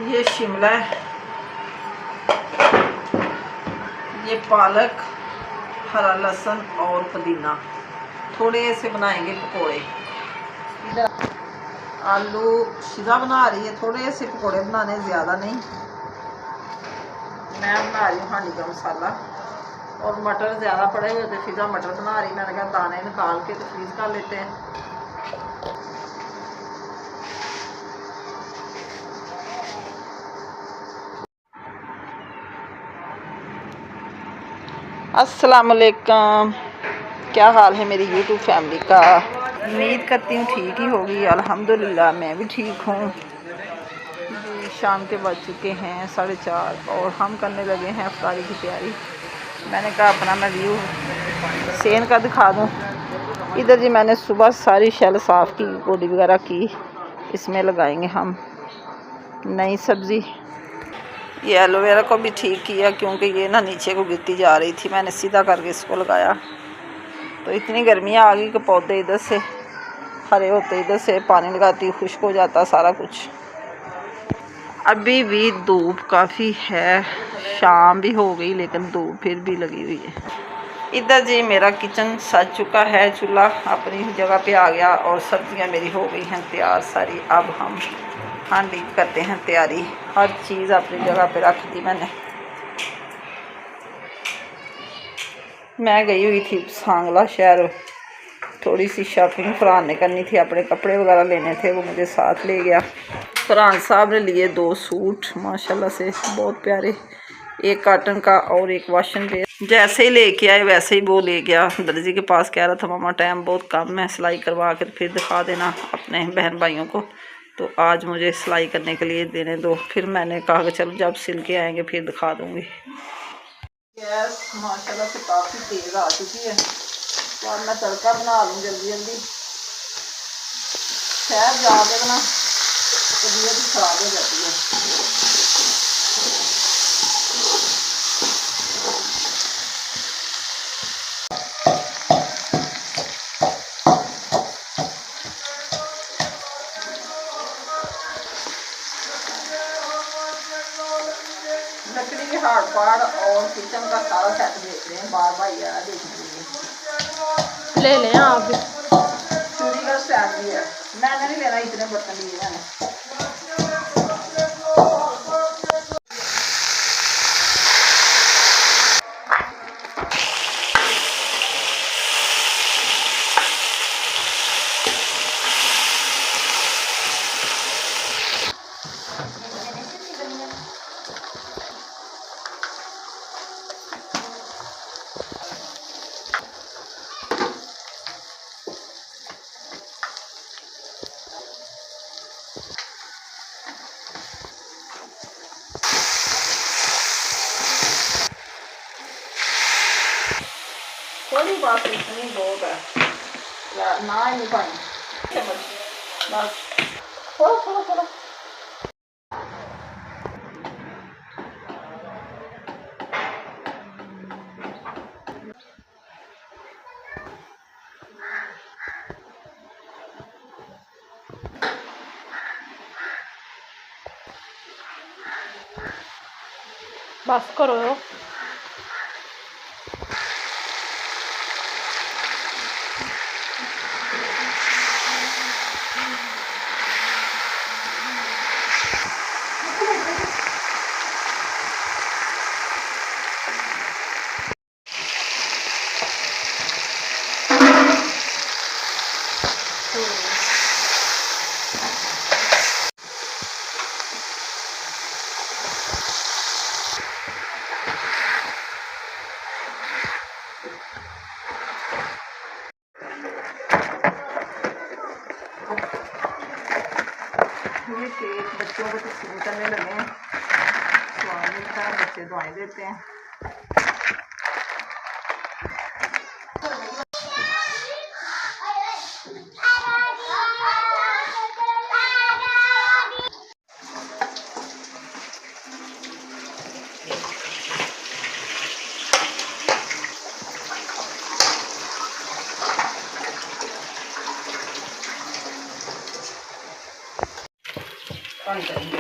ये शिमला है, ये पालक, हरा लहसुन और पुदीना। थोड़े से बनाएंगे पकोड़े। इधर आलू शिजा बना रही है, थोड़े से पकोड़े बनाने, ज़्यादा नहीं। मैं बना रही हूँ हांडी का मसाला। और मटर ज़्यादा पड़े हुए थे, फिजा मटर बना रही। मैंने कहा दाने निकाल के तो फ्रीज कर लेते हैं। अस्सलाम वालेकुम, क्या हाल है मेरी यूट्यूब फैमिली का। उम्मीद करती हूँ ठीक ही होगी। अल्हम्दुलिल्लाह मैं भी ठीक हूँ। शाम के बज चुके हैं 4:30 और हम करने लगे हैं इफ्तारी की तैयारी। मैंने कहा अपना मैं व्यू सेन का दिखा दूँ। इधर जी मैंने सुबह सारी शेल साफ़ की, गोडी वगैरह की। इसमें लगाएंगे हम नई सब्ज़ी। ये एलोवेरा को भी ठीक किया क्योंकि ये ना नीचे को गिरती जा रही थी। मैंने सीधा करके इसको लगाया। तो इतनी गर्मियाँ आ गई कि पौधे इधर से हरे होते, इधर से पानी लगाती, खुश्क हो जाता सारा कुछ। अभी भी धूप काफ़ी है, शाम भी हो गई लेकिन धूप फिर भी लगी हुई है। इधर जी मेरा किचन सज चुका है, चूल्हा अपनी जगह पे आ गया और सब्जियां मेरी हो गई हैं तैयार सारी। अब हम हांडी करते हैं तैयारी। हर चीज़ अपनी जगह पे रख दी मैंने। मैं गई हुई थी सांगला शहर, थोड़ी सी शॉपिंग फरहान ने करनी थी, अपने कपड़े वगैरह लेने थे, वो मुझे साथ ले गया। फरहान साहब ने लिए 2 सूट माशाल्लाह से बहुत प्यारे, एक कॉटन का और एक वाशन पे। जैसे ही लेके आए वैसे ही वो ले गया। दर्जी के पास कह रहा था मामा टाइम बहुत कम है, सिलाई करवा कर फिर दिखा देना अपने बहन भाइयों को। तो आज मुझे सिलाई करने के लिए देने दो। फिर मैंने कहा कि चलो जब सिल के आएंगे फिर दिखा दूँगी। गैस माशाल्लाह से काफ़ी तेज़ आ चुकी है, तो अब मैं तड़का बना लूँ जल्दी जल्दी। शहर जाके ना तबीयत भी ख़राब हो जाती है। लकड़ी के हार्ड पार्ट और किचन का सारा सेट देख रहे हैं, बार बार यार देखने के लिए ले लें आप भी। चूड़ी का स्टैंड भी है, मैंने नहीं लेना, इतने बर्तन लिए मैंने। थोड़ी बात इतनी बहुत है ना, ही नहीं पाई बस थोड़ा थोड़ा थोड़ा। बस करो। ये केक बच्चों को तस्लीम करने लगे हैं, स्वाद मिलता है, बच्चे दुआएं देते हैं। पानी करेंगे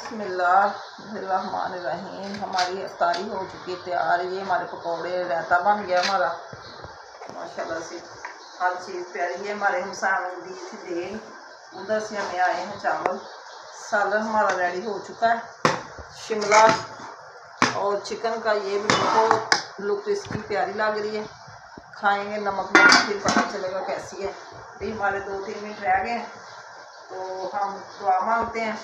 बिस्मिल्लाहिर्रहमानिर्रहीम। हमारी अफ्तारी हो चुकी है तैयार। ये हमारे पकौड़े, रायता बन गया हमारा माशाल्लाह से। हर चीज़ प्यारी है। हमारे हमसायों दी थी देन, उधर से हमें आए हैं चावल। सालन हमारा रेडी हो चुका है। शिमला और चिकन का ये भी बहुत लुक इसकी प्यारी लग रही है। खाएंगे नमक नमक फिर पता चलेगा कैसी है। अभी हमारे 2-3 मिनट रह गए हैं तो हम दुआ मांगते हैं।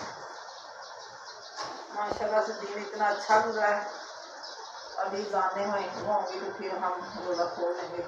माशाल्लाह से दिन इतना अच्छा गुजरा है। अभी जाने होंगे तो फिर हम रोज़ा खोल लेंगे।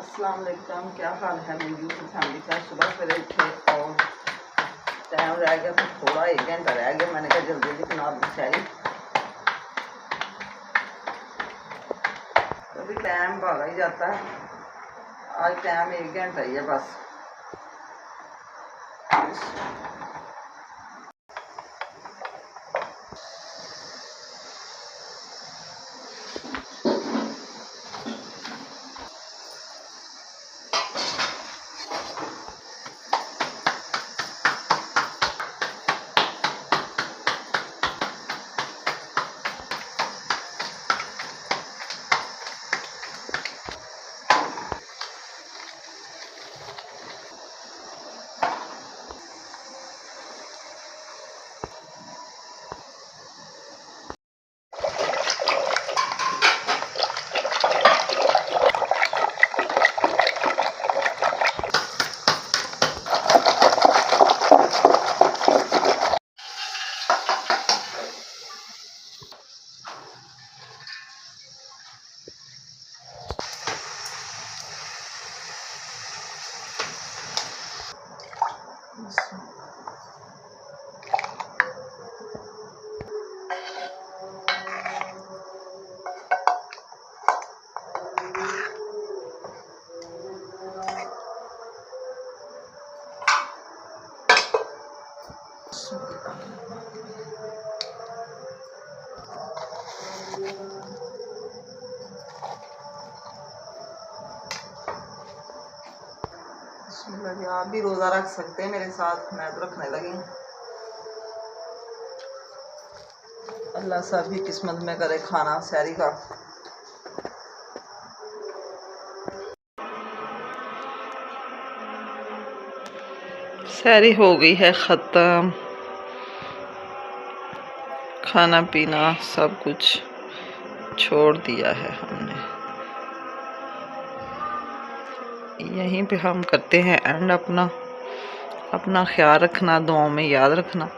अस्सलाम वालेकुम। क्या हाल है मेरी यूट्यूब फैमिली का। सुबह सवेरे उठे और टाइम रह गया तो थोड़ा 1 घंटा रह गया। मैंने कहा जल्दी जल्दी बना दी शहरी। कभी टाइम भागा ही जाता है। आज टाइम 1 घंटा ही है बस। आप भी रोज़ा रख सकते हैं मेरे साथ। मैं तो रखने लगी। अल्लाह सब भी किस्मत में करे खाना सहरी का। सहरी हो गई है ख़त्म। खाना पीना सब कुछ छोड़ दिया है हमने। यहीं पे हम करते हैं एंड। अपना ख्याल रखना, दुआओं में याद रखना।